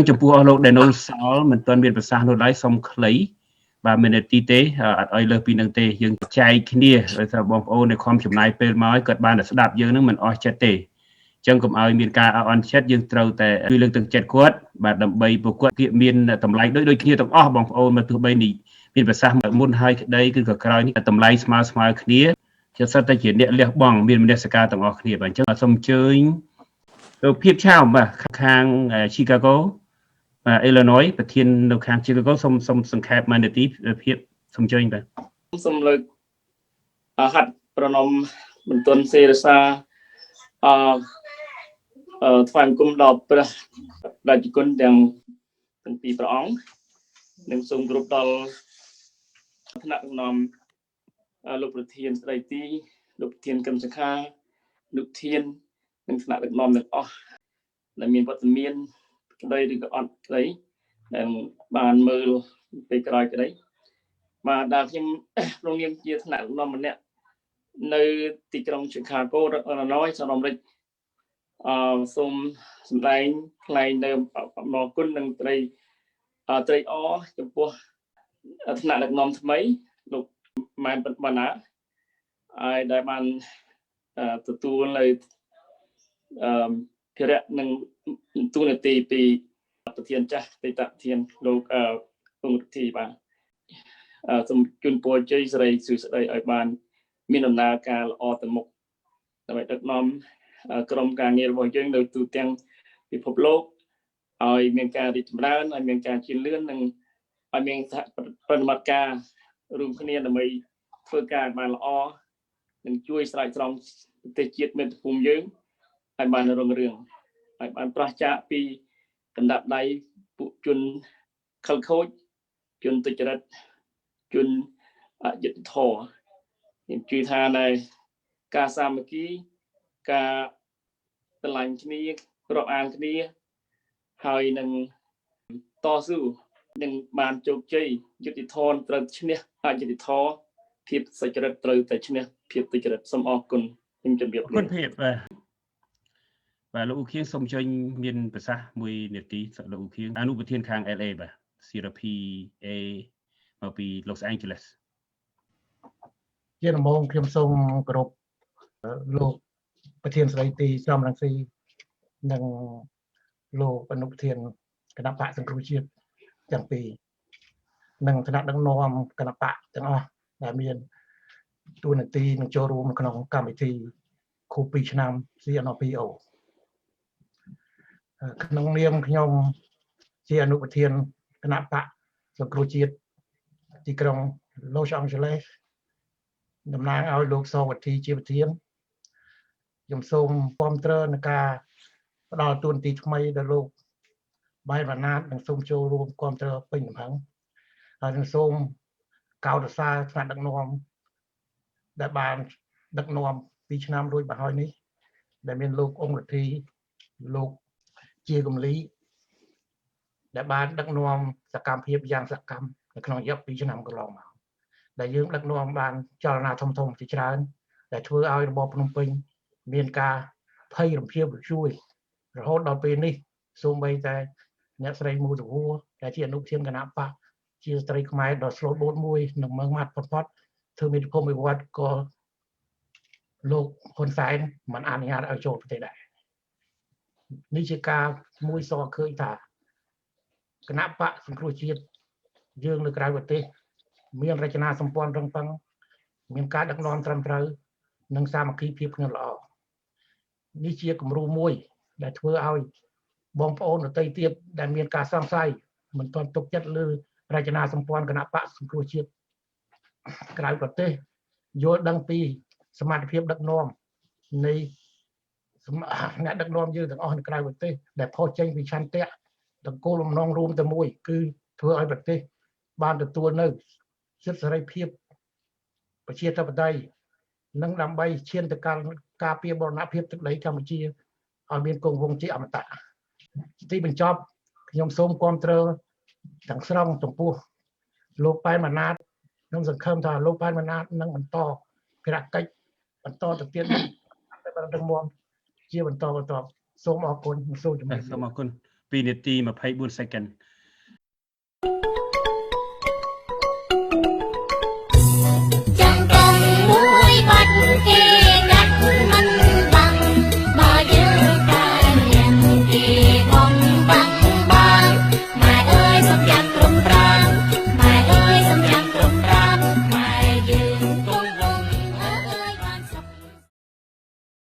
ចំពោះអស់លោកដែលនៅសល់មិនទាន់មានប្រសាសន៍នោះឡើយសូមខ្លីបាទមាននាទីទេអត់ឲ្យលើសពីនឹងទេយើងចែកគ្នាដោយសារបងប្អូននៅខំចំណាយពេលមកឲ្យគាត់បានស្ដាប់យើងនឹងមិនអស់ចិត្តទេអញ្ចឹងកុំឲ្យមានការអន់ចិត្តយើងត្រូវតែជួយលើកទឹកចិត្តគាត់បាទដើម្បីពួកគាត់មានតម្លៃដូចគ្នាទាំងអស់បងប្អូនមកទោះបីនេះមានប្រសាសន៍មុនហើយក្តីគឺក៏ក្រោយនេះតម្លៃស្មើគ្នាជាសិតតែជាអ្នកលះបង់មានមនសិការទាំងអស់គ្នាបាទអញ្ចឹងសូមអញ្ជើញភាពឆាវបាទខាង Chicago Illinois ប្រធាននៅខាង Chicago សូមសង្ខេបមួយនាទីភាពសូមអញ្ជើញបាទសូមលើកហាត់ប្រណម្យបន្ទន់សេរសាថ្វាយបង្គំដល់ព្រះរាជគុណទាំងពីរព្រះអង្គនិងសូមគោរពដល់ថ្នាក់ដឹកនាំលោកប្រធានស្ដីទីលោកប្រធានកម្មសខាលោកប្រធាននិងថ្នាក់ដឹកនាំទាំងអស់ដែលមានវត្តមានក្តីឬក៏អត់ក្តីដែលបានមើលពេលក្រោយក្តីបាទដែលខ្ញុំក្នុងនាមជាថ្នាក់ដឹកនាំម្នាក់នៅទីក្រុង Chicago រដ្ឋ Illinois សហរដ្ឋអាមេរិកសូមសម្ដែងថ្លែងនៅអំណរគុណនិងត្រេកអរចំពោះថ្នាក់ដឹកនាំថ្មីលោកម៉ែនបណ្ណាហើយដែលបានទទួលនៅភារៈនិងទូនាទីពីប្រធានចាស់តីតប្រធានលោកអង្គរធីបាទសូមជូនពរជ័យសិរីសួស្តីឲ្យបានមានដំណើរការល្អទៅមុខដើម្បីដឹកនាំក្រុមការងាររបស់យើងនៅទូទាំងពិភពលោកឲ្យមានការរីកចម្រើនឲ្យមានការជឿនលឿននិងឲ្យមានប្រតិបត្តិការរួមគ្នាដើម្បីធ្វើការបានល្អនិងជួយស្រោចស្រង់ប្រទេសជាតិមាតុភូមិយើងឲ្យបានរុងរឿងឲ្យបានប្រោះចាកពីកណ្ដាប់ដៃពួកជនខិលខូចជនទុច្ចរិតជនអយុត្តិធម៌ខ្ញុំជឿថានៅការសាមគ្គីការស្រឡាញ់គ្នារាប់អានគ្នាហើយនឹងតស៊ូនឹងបានជោគជ័យយុត្តិធម៌ត្រូវឈ្នះអយុត្តិធម៌ភាពសុចរិតត្រូវតែឈ្នះភាពទុច្ចរិតសូមអរគុណខ្ញុំជម្រាបគុណភាពបាទលោកឧខៀងសូមអញ្ជើញមានប្រសាសន៍មួយនាទីលោកឧខៀងអនុប្រធានខាង LA បាទ CRPA មកពី Los Angeles ជាដំបូងខ្ញុំសូមគោរពលោកប្រធានស្ដីទីសំរងស៊ីនិងលោកអនុប្រធានគណៈបកសង្គ្រោះជាតិទាំងពីរនិងថ្នាក់ដឹកនាំគណៈបកទាំងអស់ដែលមានតួនាទីនឹងចូលរួមក្នុងកម្មវិធីខួប2ឆ្នាំ CNPO ក្នុងនាមខ្ញុំជាអនុប្រធានគណៈបកសង្គ្រោះជាតិទីក្រុង Los Angeles តំណាងឲ្យលោកសវត្ថីជាប្រធានខ្ញុំសូមគាំទ្រនឹងការផ្ដល់តួនាទីថ្មីដល់លោកបាយវណ្ណាតនិងសូមចូលរួមគាំទ្រពេញទំហឹងហើយនឹងសូមកោតសរថ្នាក់ដឹកនាំដែលបានដឹកនាំ2ឆ្នាំរួចមកហើយនេះដែលមានលោកអង្គរធីលោកជាកំលីដែលបានដឹកនាំសកម្មភាពយ៉ាងសកម្មនៅក្នុងរយៈ2ឆ្នាំកន្លងមកដែលយើងដឹកនាំបានចលនាធំជាច្រើនដែលធ្វើឲ្យរបបភ្នំពេញមានការភ័យរំភៀបរជួយរហូតដល់ពេលនេះសូម្បីតែអ្នកស្រីមូតវួរដែលជាអនុប្រធានគណៈបកជាស្ត្រីខ្មែរដ៏ស្លូតបូតមួយនឹងមើងម៉ាត់ផុតធ្វើមេភូមិវិវត្តក៏លោកហ៊ុនសែនមិនអនុញ្ញាតឲ្យចូលប្រទេសដែរនេះជាការមួយសឃើញថាគណៈបកសង្គ្រោះជាតិយើងនៅក្រៅប្រទេសមានរចនាសម្ព័ន្ធរឹងប៉ឹងមានការដឹកនាំត្រឹមត្រូវនិងសាមគ្គីភាពគ្នាល្អនេះជាគំរូមួយដែលធ្វើឲ្យបងប្អូនដទៃទៀតដែលមានការសង្ស័យមិនទាន់ទុកចិត្តលើរចនាសម្ព័ន្ធគណៈបកសង្គ្រោះជាតិក្រៅប្រទេសយល់ដឹងពីសមត្ថភាពដឹកនាំនៃអ្នកដឹកនាំយើងទាំងអស់នៅក្រៅប្រទេសដែលផុសចេញពីឆន្ទៈទាំងគោលបំណងរួមតែមួយគឺធ្វើឲ្យប្រទេសបានទទួលនៅសិទ្ធិសេរីភាពប្រជាធិបតេយ្យនិងដើម្បីឈានទៅការពារបូរណភាពទឹកដីកម្ពុជាឲ្យមានគង់វង្សជាអមតៈទីបញ្ចប់ខ្ញុំសូមគាំទ្រទាំងស្រុងចំពោះលោកប៉ែនម៉ាណាត ខ្ញុំសង្ឃឹមថាលោកបានបាននឹងបន្តភារកិច្ចបន្តទៅទៀតតែបានរឹងមាំជាបន្តសូមអរគុណសូមជម្រាប សូមអរគុណ2នាទី24 second